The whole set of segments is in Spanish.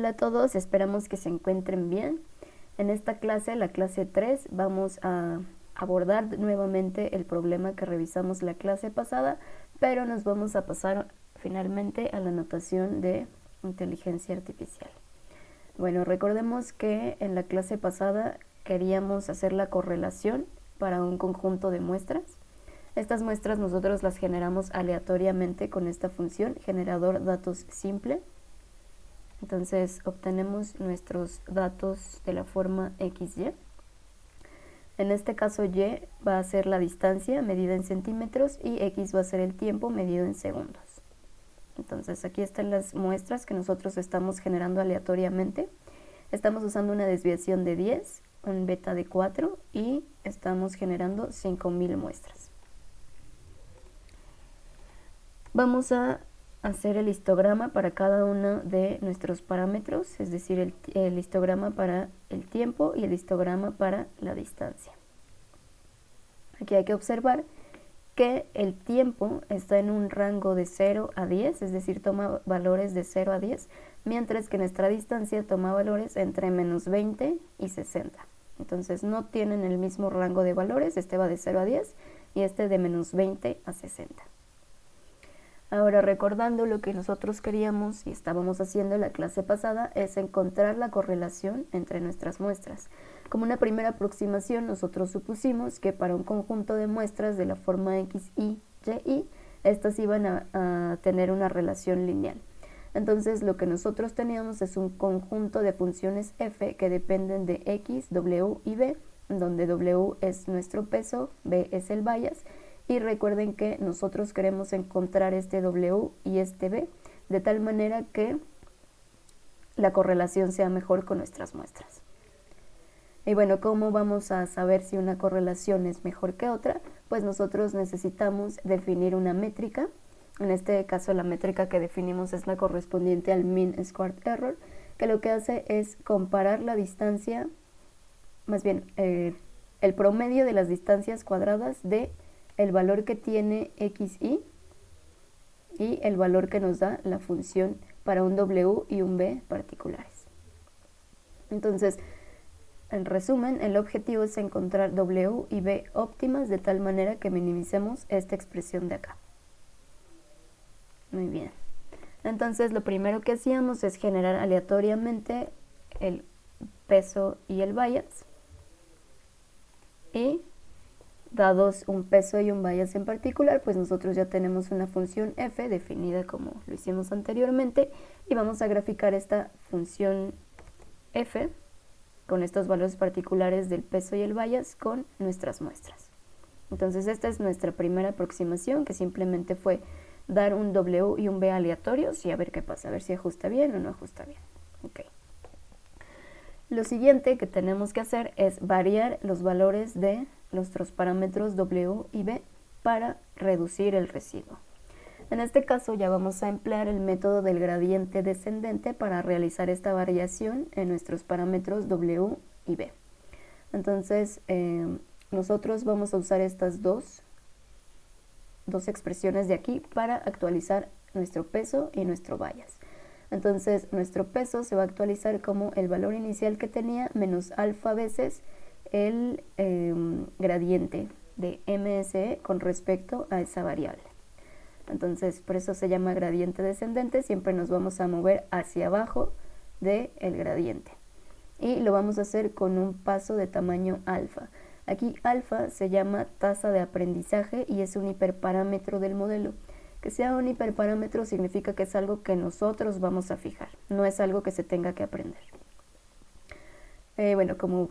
Hola a todos, esperamos que se encuentren bien. En esta clase, la clase 3, vamos a abordar nuevamente el problema que revisamos la clase pasada, pero nos vamos a pasar finalmente a la notación de inteligencia artificial. Bueno, recordemos que en la clase pasada queríamos hacer la correlación para un conjunto de muestras. Estas muestras nosotros las generamos aleatoriamente con esta función, generador datos simple. Entonces obtenemos nuestros datos de la forma XY. En este caso Y va a ser la distancia medida en centímetros y X va a ser el tiempo medido en segundos. Entonces aquí están las muestras que nosotros estamos generando aleatoriamente. Estamos usando una desviación de 10, un beta de 4 y estamos generando 5000 muestras. Vamos a hacer el histograma para cada uno de nuestros parámetros, es decir, el histograma para el tiempo y el histograma para la distancia. Aquí hay que observar que el tiempo está en un rango de 0 a 10, es decir, toma valores de 0 a 10, mientras que nuestra distancia toma valores entre menos 20 y 60. Entonces no tienen el mismo rango de valores, este va de 0 a 10 y este de menos 20 a 60. Ahora, recordando lo que nosotros queríamos y estábamos haciendo en la clase pasada, es encontrar la correlación entre nuestras muestras. Como una primera aproximación, nosotros supusimos que para un conjunto de muestras de la forma X, Y, Y, estas iban a tener una relación lineal. Entonces, lo que nosotros teníamos es un conjunto de funciones f que dependen de X, W y B, donde W es nuestro peso, B es el bias, y recuerden que nosotros queremos encontrar este W y este B de tal manera que la correlación sea mejor con nuestras muestras. Y bueno, ¿cómo vamos a saber si una correlación es mejor que otra? Pues nosotros necesitamos definir una métrica. En este caso la métrica que definimos es la correspondiente al mean squared error, que lo que hace es comparar la distancia, más bien el promedio de las distancias cuadradas de el valor que tiene XY y el valor que nos da la función para un W y un B particulares. Entonces, en resumen, el objetivo es encontrar W y B óptimas de tal manera que minimicemos esta expresión de acá. Muy bien. Entonces, lo primero que hacíamos es generar aleatoriamente el peso y el bias. Y dados un peso y un bias en particular, pues nosotros ya tenemos una función f definida como lo hicimos anteriormente y vamos a graficar esta función f con estos valores particulares del peso y el bias con nuestras muestras. Entonces esta es nuestra primera aproximación, que simplemente fue dar un W y un B aleatorios y a ver qué pasa, a ver si ajusta bien o no ajusta bien. Okay. Lo siguiente que tenemos que hacer es variar los valores de nuestros parámetros W y B para reducir el residuo. En este caso ya vamos a emplear el método del gradiente descendente para realizar esta variación en nuestros parámetros W y B. Entonces nosotros vamos a usar estas dos expresiones de aquí para actualizar nuestro peso y nuestro bias. Entonces nuestro peso se va a actualizar como el valor inicial que tenía menos alfa veces el gradiente de MSE con respecto a esa variable. Entonces por eso se llama gradiente descendente, siempre nos vamos a mover hacia abajo del gradiente y lo vamos a hacer con un paso de tamaño alfa. Aquí alfa se llama tasa de aprendizaje y es un hiperparámetro del modelo. Que sea un hiperparámetro significa que es algo que nosotros vamos a fijar, no es algo que se tenga que aprender. Bueno, como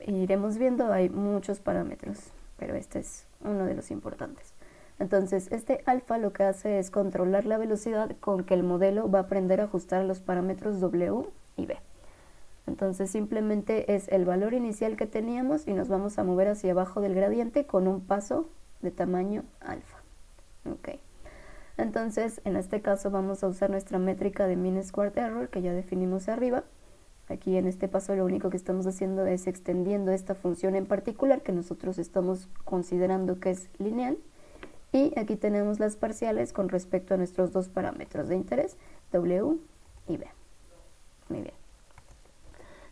iremos viendo, hay muchos parámetros, pero este es uno de los importantes. Entonces, este alfa lo que hace es controlar la velocidad con que el modelo va a aprender a ajustar los parámetros W y B. Entonces, simplemente es el valor inicial que teníamos y nos vamos a mover hacia abajo del gradiente con un paso de tamaño alfa. Okay. Entonces, en este caso vamos a usar nuestra métrica de mean squared error que ya definimos arriba. Aquí en este paso lo único que estamos haciendo es extendiendo esta función en particular que nosotros estamos considerando que es lineal. Y aquí tenemos las parciales con respecto a nuestros dos parámetros de interés, W y B. Muy bien.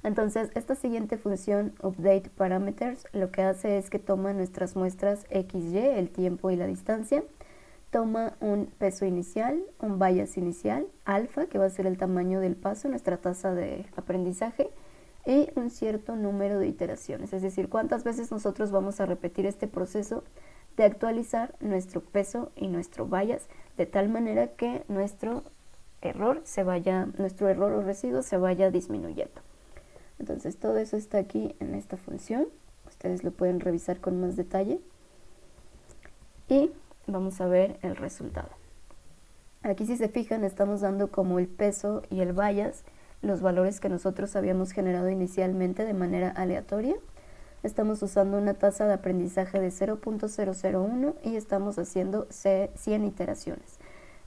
Entonces, esta siguiente función, update parameters, lo que hace es que toma nuestras muestras XY, el tiempo y la distancia, toma un peso inicial, un bias inicial, alfa, que va a ser el tamaño del paso, nuestra tasa de aprendizaje, y un cierto número de iteraciones, es decir, cuántas veces nosotros vamos a repetir este proceso de actualizar nuestro peso y nuestro bias, de tal manera que nuestro error o residuo se vaya disminuyendo. Entonces todo eso está aquí en esta función, ustedes lo pueden revisar con más detalle y vamos a ver el resultado. Aquí, si se fijan, estamos dando como el peso y el bias, los valores que nosotros habíamos generado inicialmente de manera aleatoria. Estamos usando una tasa de aprendizaje de 0.001 y estamos haciendo 100 iteraciones.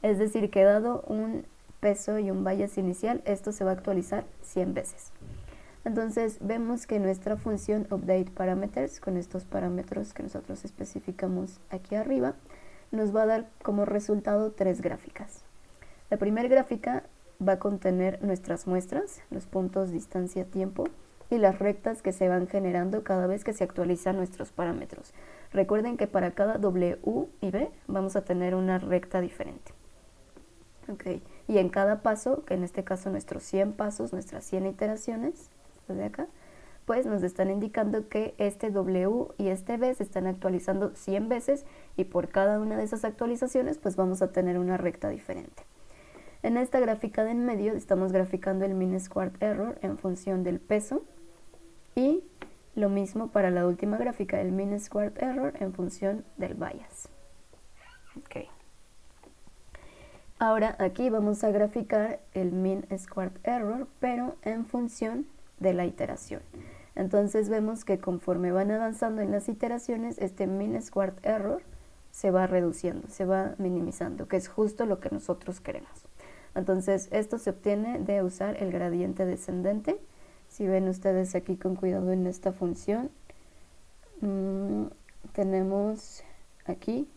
Es decir, que dado un peso y un bias inicial, esto se va a actualizar 100 veces. Entonces vemos que nuestra función update parameters, con estos parámetros que nosotros especificamos aquí arriba, nos va a dar como resultado 3 gráficas. La primera gráfica va a contener nuestras muestras, los puntos, distancia, tiempo, y las rectas que se van generando cada vez que se actualizan nuestros parámetros. Recuerden que para cada W y B vamos a tener una recta diferente. Okay. Y en cada paso, que en este caso nuestros 100 pasos, nuestras 100 iteraciones, de acá, pues nos están indicando que este W y este B se están actualizando 100 veces y por cada una de esas actualizaciones pues vamos a tener una recta diferente. En esta gráfica de en medio estamos graficando el mean squared error en función del peso y lo mismo para la última gráfica, el mean squared error en función del bias. Okay. Ahora aquí vamos a graficar el mean squared error, pero en función de la iteración. Entonces vemos que conforme van avanzando en las iteraciones, este mean squared error se va reduciendo, se va minimizando, que es justo lo que nosotros queremos. Entonces esto se obtiene de usar el gradiente descendente. Si ven ustedes aquí con cuidado en esta función, tenemos aquí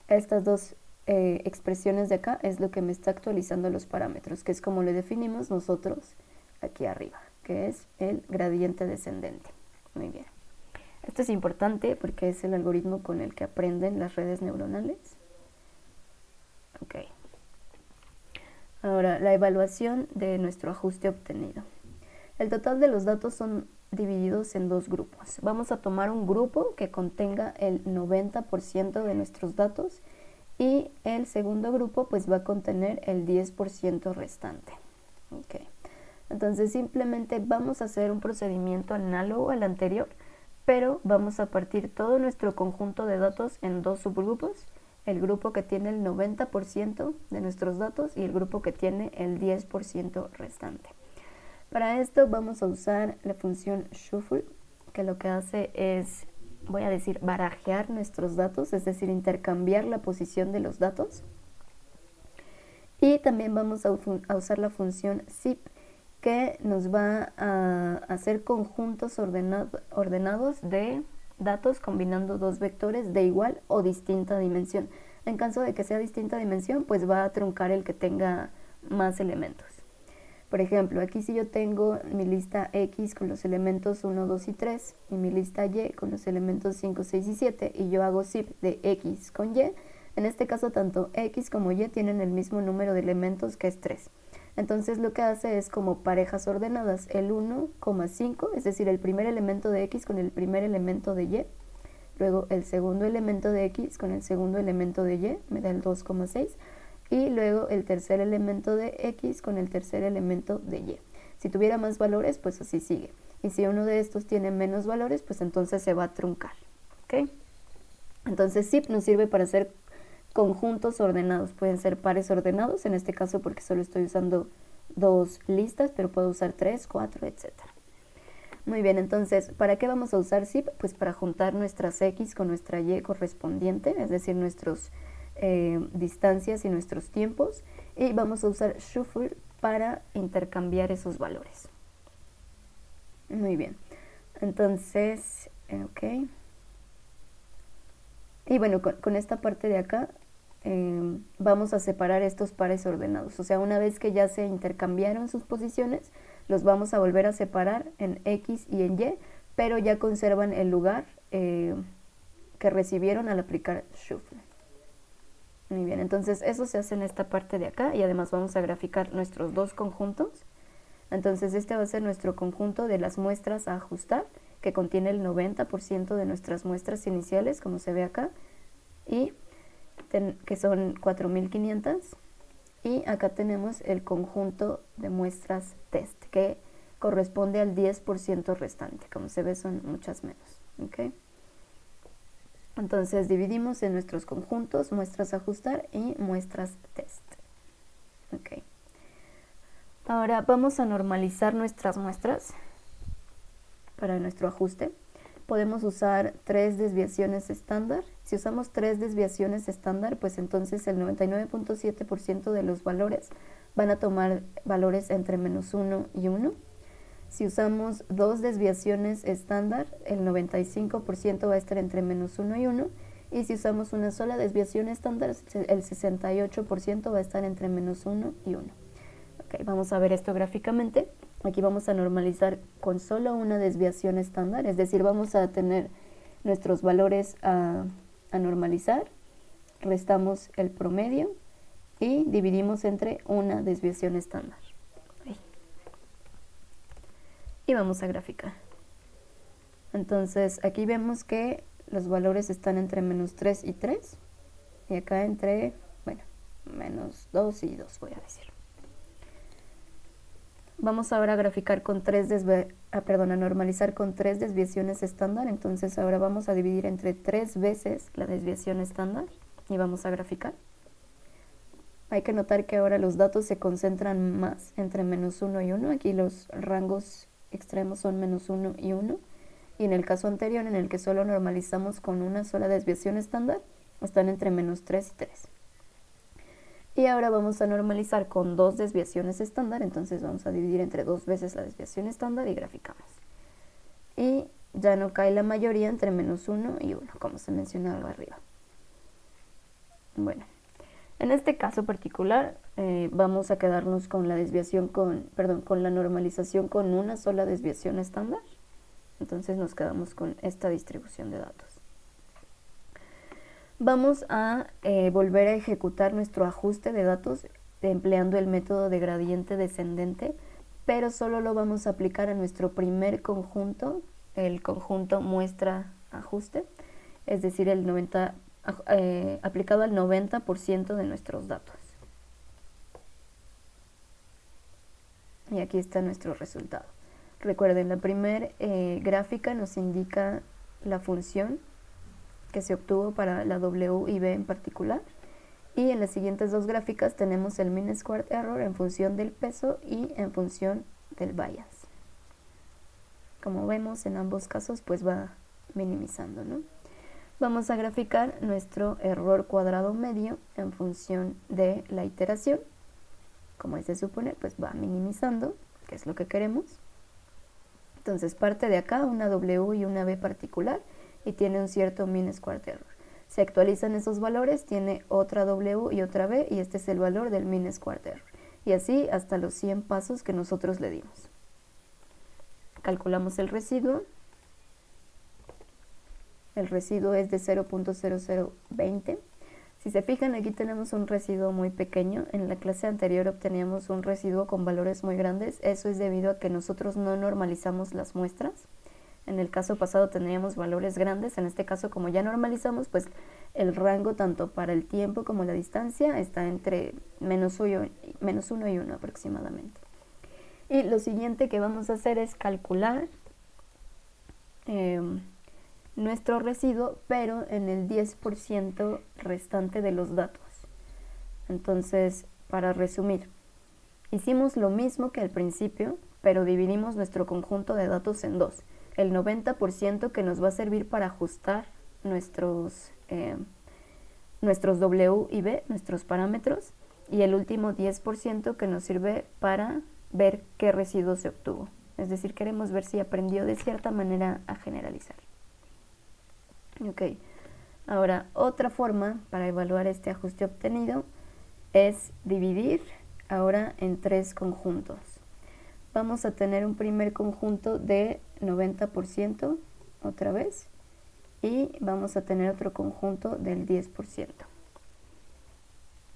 estas dos expresiones de acá, es lo que me está actualizando los parámetros, que es como le definimos nosotros aquí arriba, que es el gradiente descendente. Muy bien. Esto es importante porque es el algoritmo con el que aprenden las redes neuronales. Ok. Ahora, la evaluación de nuestro ajuste obtenido. El total de los datos son divididos en dos grupos. Vamos a tomar un grupo que contenga el 90% de nuestros datos y el segundo grupo pues va a contener el 10% restante. Okay. Entonces simplemente vamos a hacer un procedimiento análogo al anterior, pero vamos a partir todo nuestro conjunto de datos en dos subgrupos, el grupo que tiene el 90% de nuestros datos y el grupo que tiene el 10% restante. Para esto vamos a usar la función shuffle, que lo que hace es, voy a decir, barajear nuestros datos, es decir, intercambiar la posición de los datos. Y también vamos a usar la función zip, que nos va a hacer conjuntos ordenados de datos combinando dos vectores de igual o distinta dimensión. En caso de que sea distinta dimensión, pues va a truncar el que tenga más elementos. Por ejemplo, aquí si yo tengo mi lista X con los elementos 1, 2 y 3 y mi lista Y con los elementos 5, 6 y 7 y yo hago zip de X con Y, en este caso tanto X como Y tienen el mismo número de elementos, que es 3. Entonces lo que hace es como parejas ordenadas, el 1,5, es decir, el primer elemento de X con el primer elemento de Y, luego el segundo elemento de X con el segundo elemento de Y, me da el 2,6, y luego el tercer elemento de X con el tercer elemento de Y. Si tuviera más valores, pues así sigue. Y si uno de estos tiene menos valores, pues entonces se va a truncar. ¿Okay? Entonces zip nos sirve para hacer conjuntos ordenados, pueden ser pares ordenados, en este caso porque solo estoy usando dos listas, pero puedo usar 3, 4, etc. Muy bien, entonces, ¿para qué vamos a usar zip? Pues para juntar nuestras X con nuestra Y correspondiente, es decir, nuestras distancias y nuestros tiempos, y vamos a usar shuffle para intercambiar esos valores. Muy bien, entonces, ok. Y bueno, con esta parte de acá vamos a separar estos pares ordenados. O sea, una vez que ya se intercambiaron sus posiciones, los vamos a volver a separar en X y en Y, pero ya conservan el lugar que recibieron al aplicar shuffle. Muy bien, entonces eso se hace en esta parte de acá y además vamos a graficar nuestros dos conjuntos. Entonces este va a ser nuestro conjunto de las muestras a ajustar, que contiene el 90% de nuestras muestras iniciales, como se ve acá, y que son 4500. Y acá tenemos el conjunto de muestras test, que corresponde al 10% restante. Como se ve, son muchas menos. ¿Okay? Entonces dividimos en nuestros conjuntos muestras a ajustar y muestras test. Okay. Ahora vamos a normalizar nuestras muestras para nuestro ajuste. Podemos usar 3 desviaciones estándar. Si usamos 3 desviaciones estándar, pues entonces el 99.7% de los valores van a tomar valores entre -1 y 1. Si usamos 2 desviaciones estándar, el 95% va a estar entre -1 y 1. Y si usamos una sola desviación estándar, el 68% va a estar entre -1 y 1. Okay, vamos a ver esto gráficamente. Aquí vamos a normalizar con solo una desviación estándar, es decir, vamos a tener nuestros valores a normalizar, restamos el promedio y dividimos entre una desviación estándar. Y vamos a graficar. Entonces aquí vemos que los valores están entre -3 y 3 y acá entre, bueno, -2 y 2 voy a decir. Vamos ahora a graficar con a normalizar con 3 desviaciones estándar. Entonces ahora vamos a dividir entre 3 veces la desviación estándar y vamos a graficar. Hay que notar que ahora los datos se concentran más entre -1 y 1. Aquí los rangos extremos son -1 y 1. Y en el caso anterior, en el que solo normalizamos con una sola desviación estándar, están entre -3 y 3. Y ahora vamos a normalizar con 2 desviaciones estándar, entonces vamos a dividir entre 2 veces la desviación estándar y graficamos. Y ya no cae la mayoría entre -1 y 1, como se mencionaba arriba. Bueno, en este caso particular vamos a quedarnos con la desviación con la normalización con una sola desviación estándar. Entonces nos quedamos con esta distribución de datos. Vamos a volver a ejecutar nuestro ajuste de datos empleando el método de gradiente descendente, pero solo lo vamos a aplicar a nuestro primer conjunto, el conjunto muestra-ajuste, es decir, aplicado al 90% de nuestros datos. Y aquí está nuestro resultado. Recuerden, la primera gráfica nos indica la función que se obtuvo para la W y B en particular, y en las siguientes dos gráficas tenemos el mean squared error en función del peso y en función del bias. Como vemos, en ambos casos pues va minimizando, ¿no? Vamos a graficar nuestro error cuadrado medio en función de la iteración. Como es de suponer, pues va minimizando, que es lo que queremos. Entonces parte de acá una W y una B particular y tiene un cierto mean squared error. Se actualizan esos valores, tiene otra W y otra B y este es el valor del mean squared error. Y así hasta los 100 pasos que nosotros le dimos. Calculamos el residuo. El residuo es de 0.0020. Si se fijan, aquí tenemos un residuo muy pequeño. En la clase anterior obteníamos un residuo con valores muy grandes. Eso es debido a que nosotros no normalizamos las muestras. En el caso pasado tendríamos valores grandes. En este caso, como ya normalizamos, pues el rango tanto para el tiempo como la distancia está entre -1 y 1 aproximadamente. Y lo siguiente que vamos a hacer es calcular nuestro residuo, pero en el 10% restante de los datos. Entonces, para resumir, hicimos lo mismo que al principio, pero dividimos nuestro conjunto de datos en dos. El 90% que nos va a servir para ajustar nuestros W y B, nuestros parámetros, y el último 10% que nos sirve para ver qué residuo se obtuvo. Es decir, queremos ver si aprendió de cierta manera a generalizar. Ok, Ahora, otra forma para evaluar este ajuste obtenido es dividir ahora en 3 conjuntos. Vamos a tener un primer conjunto de 90% otra vez y vamos a tener otro conjunto del 10%.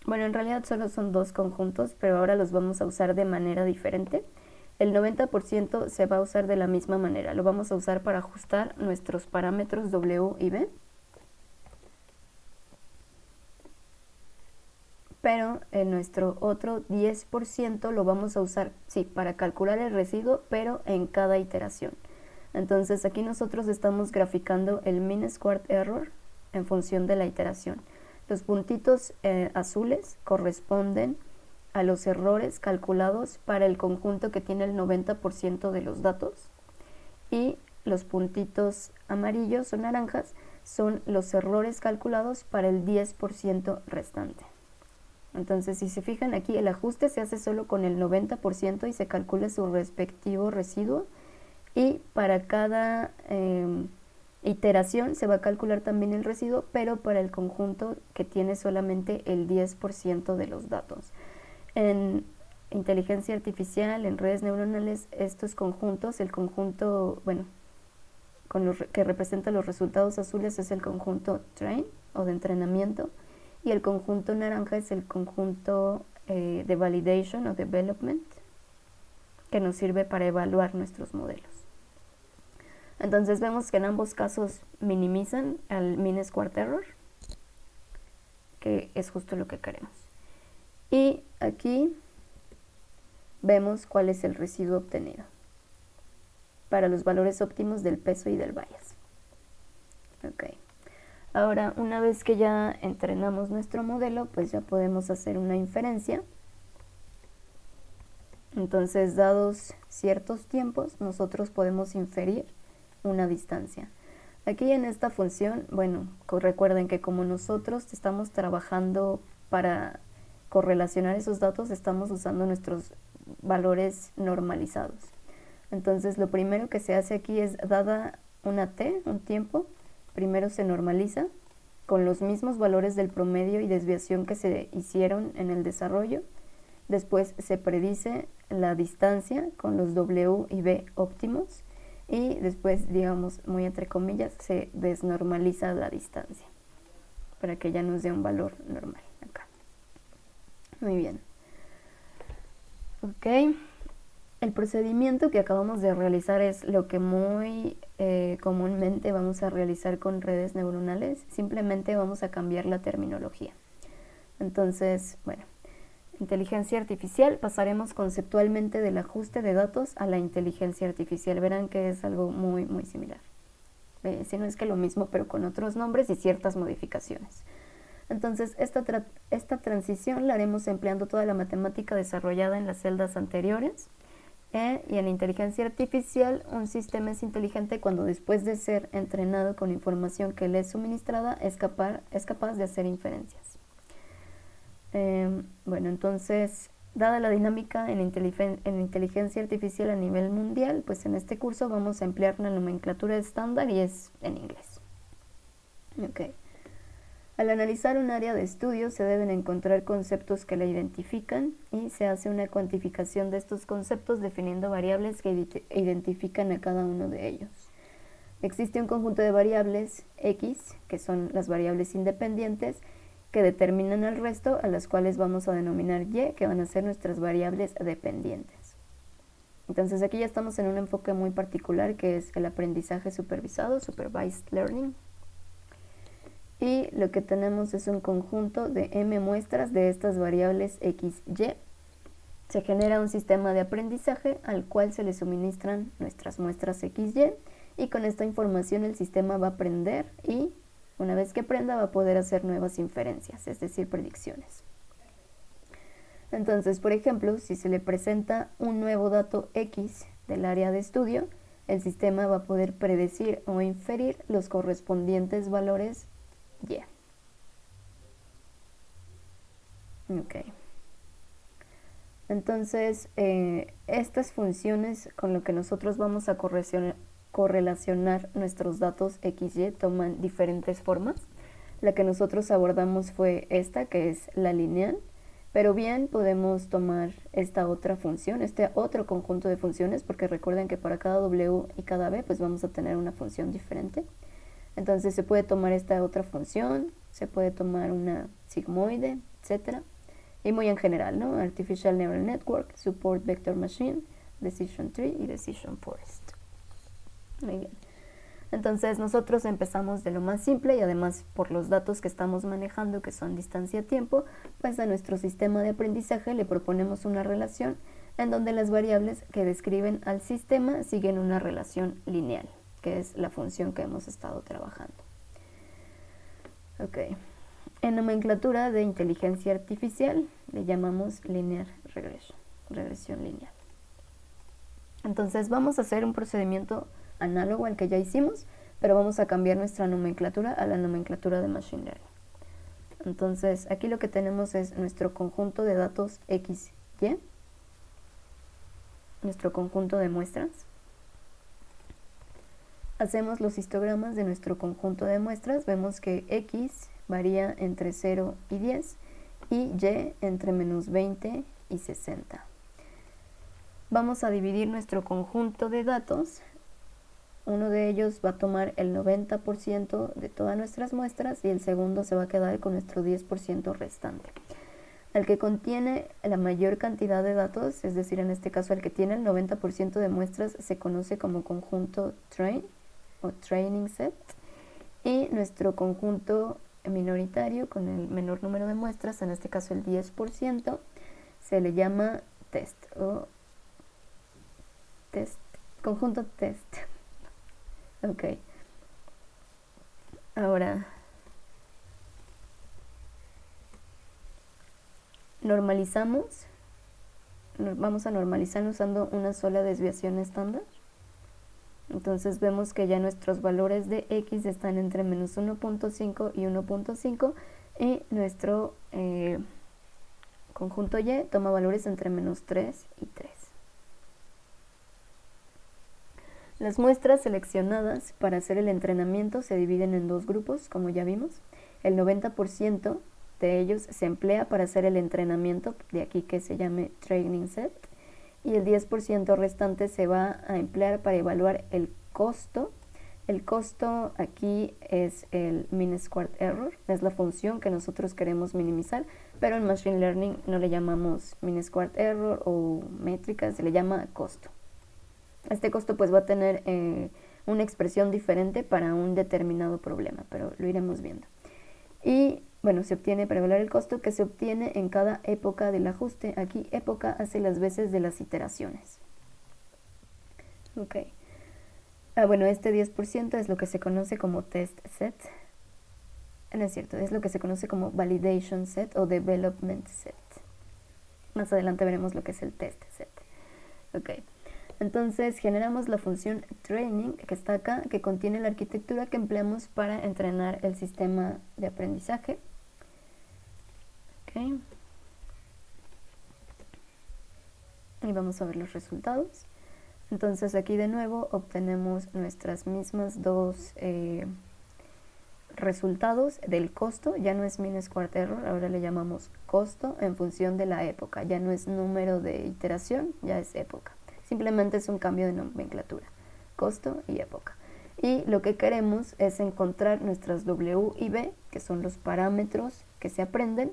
Bueno, en realidad solo son 2 conjuntos, pero ahora los vamos a usar de manera diferente. El 90% se va a usar de la misma manera, lo vamos a usar para ajustar nuestros parámetros W y B. Pero en nuestro otro 10% lo vamos a usar, sí, para calcular el residuo, pero en cada iteración. Entonces aquí nosotros estamos graficando el mean squared error en función de la iteración. Los puntitos azules corresponden a los errores calculados para el conjunto que tiene el 90% de los datos y los puntitos amarillos o naranjas son los errores calculados para el 10% restante. Entonces, si se fijan aquí, el ajuste se hace solo con el 90% y se calcula su respectivo residuo. Y para cada iteración se va a calcular también el residuo, pero para el conjunto que tiene solamente el 10% de los datos. En inteligencia artificial, en redes neuronales, estos conjuntos, el conjunto, bueno, que representa los resultados azules es el conjunto train o de entrenamiento, y el conjunto naranja es el conjunto de validation o development, que nos sirve para evaluar nuestros modelos. Entonces vemos que en ambos casos minimizan al mean squared error, que es justo lo que queremos. Y aquí vemos cuál es el residuo obtenido para los valores óptimos del peso y del bias. Okay. Ahora, una vez que ya entrenamos nuestro modelo, pues ya podemos hacer una inferencia. Entonces, dados ciertos tiempos, nosotros podemos inferir una distancia. Aquí en esta función, bueno, recuerden que como nosotros estamos trabajando para correlacionar esos datos, estamos usando nuestros valores normalizados. Entonces, lo primero que se hace aquí es, dada una t, un tiempo, primero se normaliza con los mismos valores del promedio y desviación que se hicieron en el desarrollo. Después se predice la distancia con los W y B óptimos y después, digamos, muy entre comillas, se desnormaliza la distancia para que ya nos dé un valor normal acá. Muy bien. Ok. El procedimiento que acabamos de realizar es lo que muy comúnmente vamos a realizar con redes neuronales. Simplemente vamos a cambiar la terminología. Entonces, bueno, inteligencia artificial, pasaremos conceptualmente del ajuste de datos a la inteligencia artificial. Verán que es algo muy, muy similar. Si no es que lo mismo, pero con otros nombres y ciertas modificaciones. Entonces, esta transición la haremos empleando toda la matemática desarrollada en las celdas anteriores. Y en inteligencia artificial, un sistema es inteligente cuando después de ser entrenado con información que le es suministrada, es capaz de hacer inferencias. Bueno, entonces, dada la dinámica en inteligencia artificial a nivel mundial, pues en este curso vamos a emplear una nomenclatura estándar y es en inglés. Okay. Al analizar un área de estudio se deben encontrar conceptos que la identifican y se hace una cuantificación de estos conceptos definiendo variables que identifican a cada uno de ellos. Existe un conjunto de variables X, que son las variables independientes, que determinan al resto, a las cuales vamos a denominar Y, que van a ser nuestras variables dependientes. Entonces aquí ya estamos en un enfoque muy particular que es el aprendizaje supervisado, Supervised Learning. Y lo que tenemos es un conjunto de m muestras de estas variables x, y. Se genera un sistema de aprendizaje al cual se le suministran nuestras muestras x, y con esta información el sistema va a aprender y una vez que aprenda va a poder hacer nuevas inferencias, es decir, predicciones. Entonces, por ejemplo, si se le presenta un nuevo dato x del área de estudio, el sistema va a poder predecir o inferir los correspondientes valores y. Ok. Entonces, estas funciones con lo que nosotros vamos a correlacionar nuestros datos XY toman diferentes formas. La que nosotros abordamos fue esta, que es la lineal, pero bien podemos tomar esta otra función, este otro conjunto de funciones, porque recuerden que para cada W y cada B pues vamos a tener una función diferente. Entonces se puede tomar esta otra función, se puede tomar una sigmoide, etcétera. Y muy en general, ¿no? Artificial Neural Network, Support Vector Machine, Decision Tree y Decision Forest. Muy bien. Entonces nosotros empezamos de lo más simple y además por los datos que estamos manejando, que son distancia-tiempo, pues a nuestro sistema de aprendizaje le proponemos una relación en donde las variables que describen al sistema siguen una relación lineal, que es la función que hemos estado trabajando. Ok. En nomenclatura de inteligencia artificial le llamamos linear regression, regresión lineal. Entonces vamos a hacer un procedimiento análogo al que ya hicimos, pero vamos a cambiar nuestra nomenclatura a la nomenclatura de Machine Learning. Entonces aquí lo que tenemos es nuestro conjunto de datos X, Y, nuestro conjunto de muestras. Hacemos los histogramas de nuestro conjunto de muestras, vemos que X varía entre 0 y 10 y Y entre menos 20 y 60. Vamos a dividir nuestro conjunto de datos. Uno de ellos va a tomar el 90% de todas nuestras muestras y el segundo se va a quedar con nuestro 10% restante. El que contiene la mayor cantidad de datos, es decir, en este caso el que tiene el 90% de muestras, se conoce como conjunto train o training set, y nuestro conjunto minoritario con el menor número de muestras, en este caso el 10%, se le llama test o test, conjunto test. Ok. Ahora, normalizamos. Vamos a normalizar usando una sola desviación estándar. Entonces vemos que ya nuestros valores de X están entre menos 1.5 y 1.5 y nuestro conjunto Y toma valores entre menos 3 y 3. Las muestras seleccionadas para hacer el entrenamiento se dividen en dos grupos, como ya vimos. El 90% de ellos se emplea para hacer el entrenamiento, de aquí que se llame training set, y el 10% restante se va a emplear para evaluar el costo. El costo aquí es el mean squared error, es la función que nosotros queremos minimizar, pero en Machine Learning no le llamamos mean squared error o métrica, se le llama costo. Este costo pues va a tener una expresión diferente para un determinado problema, pero lo iremos viendo. Y bueno, se obtiene para evaluar el costo, que se obtiene en cada época del ajuste. Aquí época hace las veces de las iteraciones. Ok. Bueno, este 10% es lo que se conoce como test set. No es cierto, es lo que se conoce como validation set o development set. Más adelante veremos lo que es el test set. Ok. Entonces generamos la función training, que está acá, que contiene la arquitectura que empleamos para entrenar el sistema de aprendizaje. Okay. Y vamos a ver los resultados. Entonces aquí de nuevo obtenemos nuestras mismas dos resultados del costo. Ya no es mean squared error, ahora le llamamos costo en función de la época. Ya no es número de iteración, ya es época. Simplemente es un cambio de nomenclatura, costo y época. Y lo que queremos es encontrar nuestras W y B, que son los parámetros que se aprenden,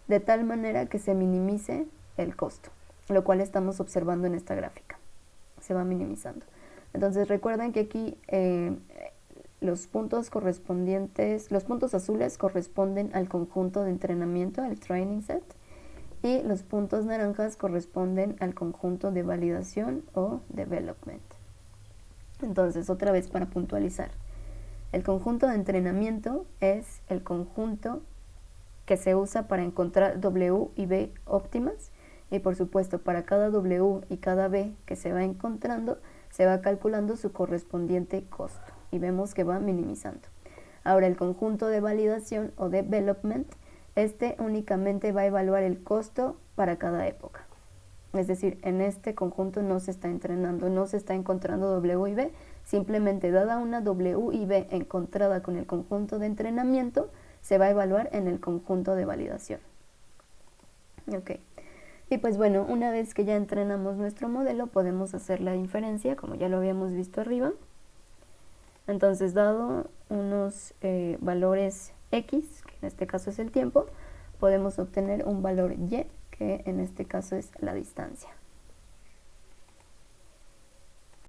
de tal manera que se minimice el costo, lo cual estamos observando en esta gráfica. Se va minimizando. Entonces recuerden que aquí los puntos correspondientes, los puntos azules corresponden al conjunto de entrenamiento, al training set, y los puntos naranjas corresponden al conjunto de validación o development. Entonces, otra vez para puntualizar, el conjunto de entrenamiento es el conjunto que se usa para encontrar W y B óptimas, y por supuesto para cada W y cada B que se va encontrando, se va calculando su correspondiente costo, y vemos que va minimizando. Ahora, el conjunto de validación o development, este únicamente va a evaluar el costo para cada época. Es decir, en este conjunto no se está entrenando, no se está encontrando W y B, simplemente dada una W y B encontrada con el conjunto de entrenamiento, se va a evaluar en el conjunto de validación. Ok. Y pues bueno, una vez que ya entrenamos nuestro modelo, podemos hacer la inferencia, como ya lo habíamos visto arriba. Entonces, dado unos valores X, que en este caso es el tiempo, podemos obtener un valor Y, que en este caso es la distancia.